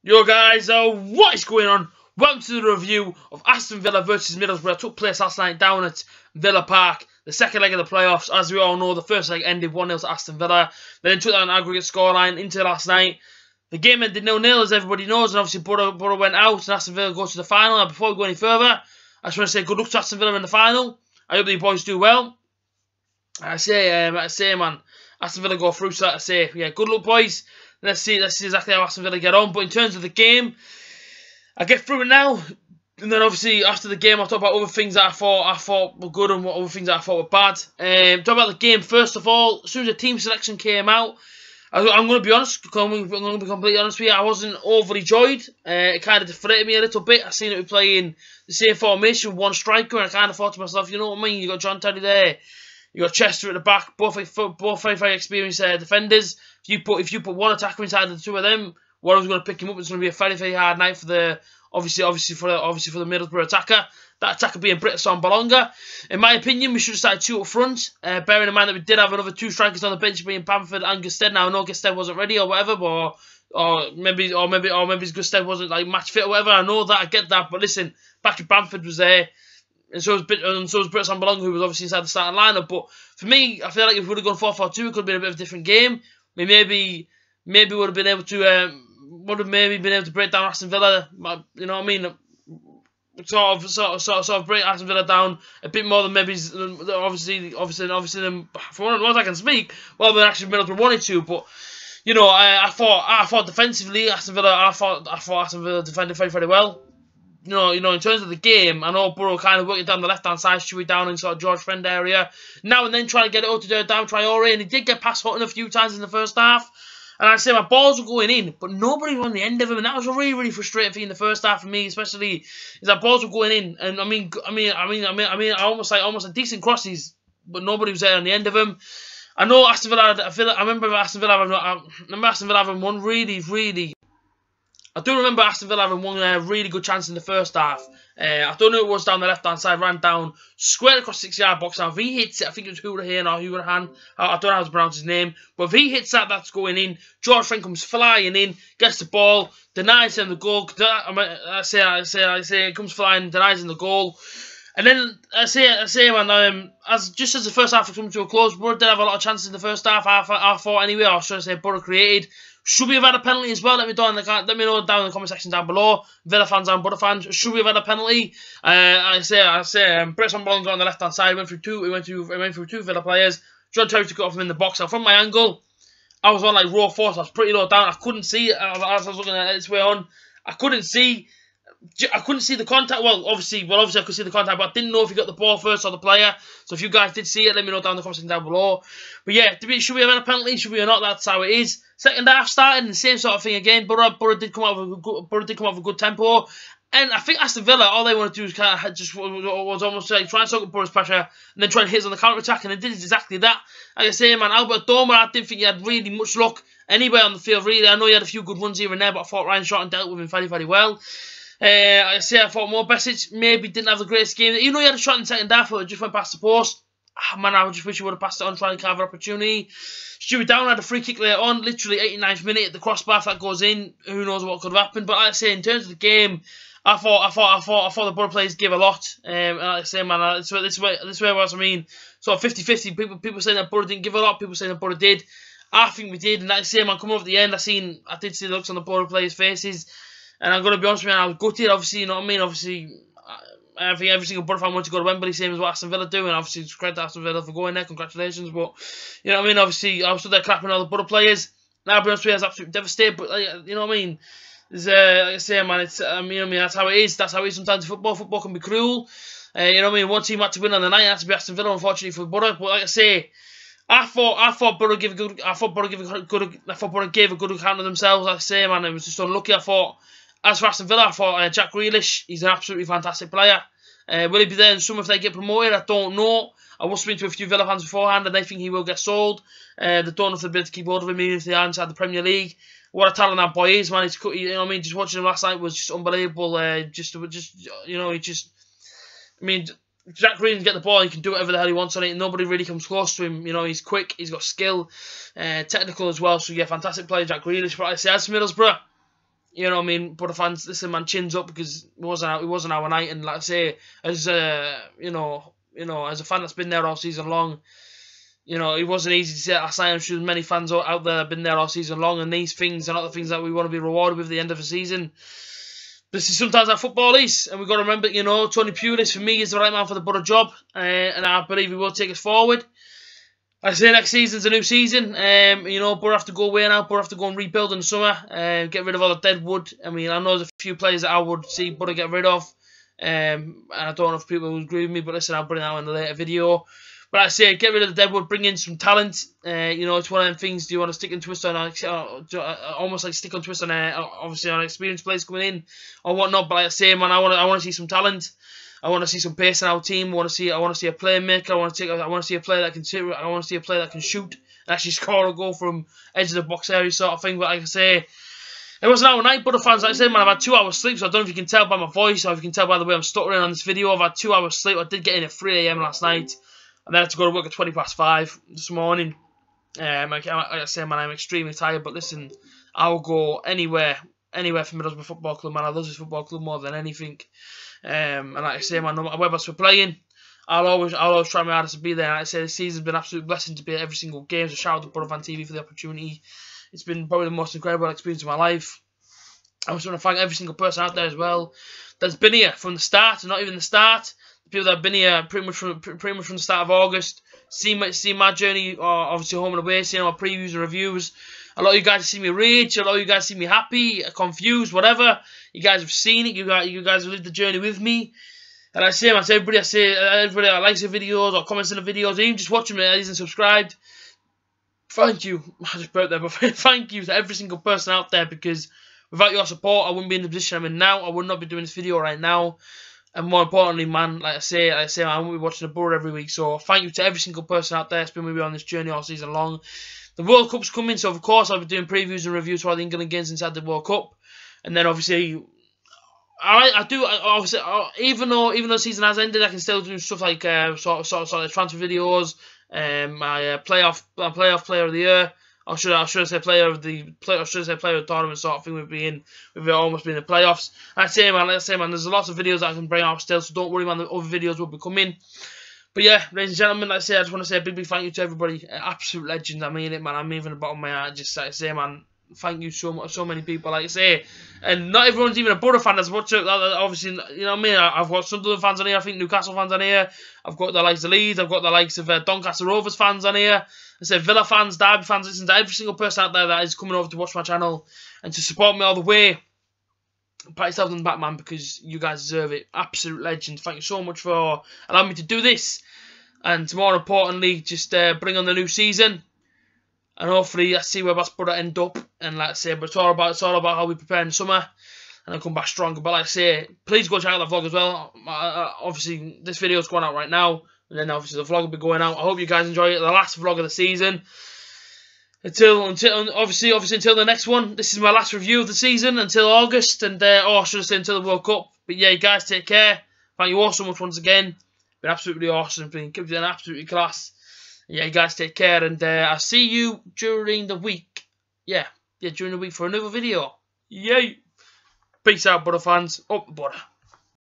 Yo guys, what is going on? Welcome to the review of Aston Villa versus Middlesbrough. It took place last night down at Villa Park. The second leg of the playoffs. As we all know, the first leg ended 1-0 to Aston Villa. Then took that an aggregate scoreline into last night. The game ended 0-0, as everybody knows, and obviously Borough went out and Aston Villa goes to the final. And before we go any further, I just want to say good luck to Aston Villa in the final. I hope the boys do well. I say, man, Aston Villa go through, so I say, yeah, good luck, boys. Let's see exactly how Aston Villa get on. But in terms of the game, I get through it now. And then obviously after the game, I'll talk about other things that I thought were good and what other things that I thought were bad. Talk about the game first of all. As soon as the team selection came out, I'm going to be honest. I'm going to be completely honest with you. I wasn't overly joyed. It kind of deflated me a little bit. I seen it playing the same formation with one striker, and I kind of thought to myself, you know what I mean? You got John Terry there. You got Chester at the back. Both very experienced defenders. If you put one attacker inside the two of them, what I was going to pick him up is going to be a very hard night for the obviously for the Middlesbrough attacker. That attacker being Britson Bolonga. In my opinion, we should have started two up front. Bearing in mind that we did have another two strikers on the bench, being Bamford and Gusted. Now I know Gusted wasn't ready or whatever, but or maybe Gusted wasn't like match fit or whatever. I know that, I get that, but listen, Patrick Bamford was there. And so was Britson Bolonga, who was obviously inside the starting lineup. But for me, I feel like if we would have gone 4-4-2, it could have been a bit of a different game. We maybe would have been able to break down Aston Villa. You know what I mean? Sort of break Aston Villa down a bit more than maybe obviously than for once I can speak. Well, than actually Middlesbrough wanted to, but you know, I thought defensively Aston Villa. I thought Aston Villa defended very well. You know, in terms of the game, I know Borough kind of working down the left-hand side, Stewie down in sort of George Friend area. Now and then trying to get it out to down Traore, and he did get past Hutton a few times in the first half. And I say my balls were going in, but nobody was on the end of him, and that was a really frustrating thing in the first half for me, especially is that balls were going in, and I mean, almost like decent crosses, but nobody was there on the end of them. I know Aston Villa. I remember Aston Villa having one really. I do remember Aston Villa having one really good chance in the first half. I don't know who it was down the left-hand side, ran down, squared across the 6-yard box. Now, if he hits it, I think it was Hurahan. I don't know how to pronounce his name. But if he hits that, that's going in. George Friend comes flying in, gets the ball, denies him the goal. I say, it comes flying, denies him the goal. And then I say, man, as the first half was coming to a close, Borough did have a lot of chances in the first half. I thought anyway, or should I say, Borough created. Should we have had a penalty as well? Let me know down in the comment section down below. Villa fans and Borough fans, should we have had a penalty? I say, Britson Bolonga on the left hand side went through two Villa players. John Terry took it off him in the box. Now from my angle, I was on like row 4, so I was pretty low down. I couldn't see it as I was looking at it this way on. I couldn't see the contact. Well, obviously I could see the contact, but I didn't know if he got the ball first or the player. So if you guys did see it, let me know down in the comment section down below. But yeah, should we have had a penalty? Should we or not? That's how it is. Second half started, the same sort of thing again. Borough did come out with a good tempo. And I think Aston Villa, all they wanted to do was kind of was almost like try and soak up Borough's pressure and then try and hit us on the counter-attack, and they did exactly that. Like I say, man, Albert Doma, I didn't think he had really much luck anywhere on the field, really. I know he had a few good runs here and there, but I thought Ryan Shorten dealt with him very well. I thought Mo Besic maybe didn't have the greatest game. Even though he had a shot in the second half, but it just went past the post. Man, I just wish he would have passed it on, trying to carve an opportunity. Stewie Down had a free kick later on, literally 89th minute at the crossbar. If that goes in, who knows what could have happened. But like I say, in terms of the game, I thought the Borough players give a lot. And like I say, man, this way was, I mean, sort of 50-50. People saying that Borough didn't give a lot, people saying that Borough did. I think we did, and like I say, man, coming over the end, I did see the looks on the Borough players' faces. And I'm going to be honest with you, man, I was gutted, obviously, you know what I mean? Obviously, I think every single Borough fan wants to go to Wembley, same as what Aston Villa do, and obviously it's credit to Aston Villa for going there, congratulations, but, you know what I mean, obviously, I was stood there clapping all the Borough players. Now, I'll be honest with you, I was absolutely devastated, but, you know what I mean? Like I say, man, it's, you know what I mean, that's how it is sometimes in football. Football can be cruel. You know what I mean? One team had to win on the night, it had to be Aston Villa, unfortunately, for Borough, but like I say, I thought Borough gave a good account of themselves. Like I say, man, it was just unlucky. As for Aston Villa, I thought Jack Grealish, he's an absolutely fantastic player. Will he be there in summer if they get promoted? I don't know. I was speaking to a few Villa fans beforehand, and they think he will get sold. They don't know if they'll be able to keep hold of him even if they are inside the Premier League. What a talent that boy is, man. You know what I mean? Just watching him last night was just unbelievable. You know, I mean, Jack Grealish can get the ball, he can do whatever the hell he wants on it, and nobody really comes close to him. You know, he's quick, he's got skill, technical as well. So yeah, fantastic player, Jack Grealish. But I say, as for Middlesbrough, you know what I mean, Butter fans, listen, man, chins up, because it wasn't our night. And like I say, as you know, as a fan that's been there all season long, you know, it wasn't easy to say last night. I'm sure many fans out there have been there all season long, and these things are not the things that we want to be rewarded with at the end of the season. This is sometimes how football is, and we've got to remember, you know, Tony Pulis, for me, is the right man for the Butter job, and I believe he will take us forward. I say next season's a new season. You know, Borough have to go away now. Borough have to go and rebuild in the summer. Get rid of all the dead wood. I mean, I know there's a few players that I would see Borough get rid of. And I don't know if people will agree with me, but listen, I'll bring that out in a later video. But I say, get rid of the dead wood, bring in some talent. You know, it's one of them things. Do you want to stick and twist on, almost like stick and twist on, obviously on experienced players coming in or whatnot? But like I say, man, I want to see some talent. I want to see some pace in our team. I want to see a playmaker. I want to see a player that can shoot and actually score a goal from edge of the box area, sort of thing. But like I say, it wasn't our night, Butter fans. Like I said, man, I've had 2 hours sleep, so I don't know if you can tell by my voice or if you can tell by the way I'm stuttering on this video. I've had 2 hours sleep. I did get in at 3 AM last night, and then I had to go to work at 5:20 this morning. Like I say, man, I'm extremely tired. But listen, I'll go anywhere for Middlesbrough Football Club, man. I love this football club more than anything. And like I say, man, no matter where we're playing, I'll always try my hardest to be there. Like I say, this season's been an absolute blessing to be at every single game. So shout out to Butter Fan TV for the opportunity. It's been probably the most incredible experience of my life. I just want to thank every single person out there as well that's been here from the start, and not even the start. The people that have been here pretty much from the start of August, see my journey, obviously home and away, seeing my previews and reviews. A lot of you guys see me rage, a lot of you guys see me happy, confused, whatever. You guys have seen it. You guys have lived the journey with me. And I say, man, to everybody that likes the videos or comments on the videos, even just watching me that isn't subscribed, thank you. I just burped there, but thank you to every single person out there, because without your support, I wouldn't be in the position I'm in now. I would not be doing this video right now. And more importantly, man, like I say, man, I won't be watching the Borough every week. So thank you to every single person out there that's been with me on this journey all season long. The World Cup's coming, so of course I'll be doing previews and reviews for all the England games inside the World Cup. And then obviously, obviously, even though the season has ended, I can still do stuff like sort of transfer videos, my playoff player of the year. Or should I say player of the tournament sort of thing with it almost being the playoffs. Like I say, man, there's lots of videos that I can bring out still, so don't worry, man, the other videos will be coming. But yeah, ladies and gentlemen, like I say, I just want to say a big thank you to everybody. Absolute legends, I mean it, man. I mean from the bottom of my heart. Just like I say, man, thank you so much, so many people, like I say. And not everyone's even a Borough fan as much. Obviously, you know what I mean? I've got Sunderland fans on here, I think Newcastle fans on here. I've got the likes of Leeds, I've got the likes of Doncaster Rovers fans on here. I said Villa fans, Derby fans. Listen to every single person out there that is coming over to watch my channel and to support me all the way. Pat yourself on the back, man, because you guys deserve it. Absolute legends. Thank you so much for allowing me to do this. And more importantly, just bring on the new season. And hopefully, let's see where that's Borough end up. And like I say, but it's all about how we prepare in the summer. And I'll come back stronger. But like I say, please go check out the vlog as well. Obviously, this video is going out right now. And then obviously the vlog will be going out. I hope you guys enjoy it. The last vlog of the season. Until the next one. This is my last review of the season until August, and or should I say until the World Cup. But yeah, you guys take care. Thank you all so much once again. Been absolutely awesome. Been absolutely class. Yeah, you guys take care, and I'll see you during the week. Yeah, during the week for another video. Yay! Peace out, Borough fans. Up the Borough.